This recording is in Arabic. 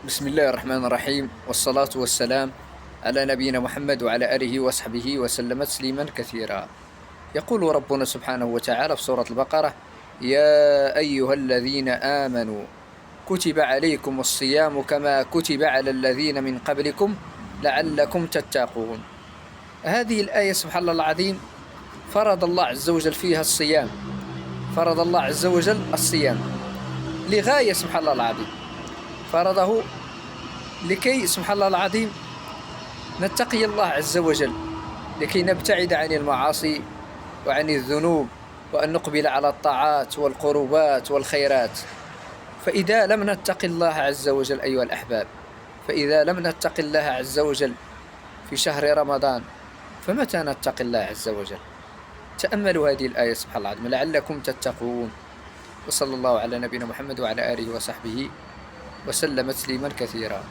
بسم الله الرحمن الرحيم، والصلاة والسلام على نبينا محمد وعلى آله وصحبه وسلم تسليما كثيرا. يقول ربنا سبحانه وتعالى في سورة البقرة: يا أيها الذين آمنوا كتب عليكم الصيام كما كتب على الذين من قبلكم لعلكم تتقون. هذه الآية سبحان الله العظيم فرض الله عز وجل فيها الصيام، فرض الله عز وجل الصيام لغاية سبحان الله العظيم، فرضه لكي سبحان الله العظيم نتقي الله عز وجل، لكي نبتعد عن المعاصي وعن الذنوب، وأن نقبل على الطاعات والقربات والخيرات. فإذا لم نتق الله عز وجل أيها الأحباب، فإذا لم نتق الله عز وجل في شهر رمضان، فمتى نتقي الله عز وجل؟ تأملوا هذه الآية سبحان الله العظيم لعلكم تتقون. وصلى الله على نبينا محمد وعلى آله وصحبه وسلم تسليما كثيرا.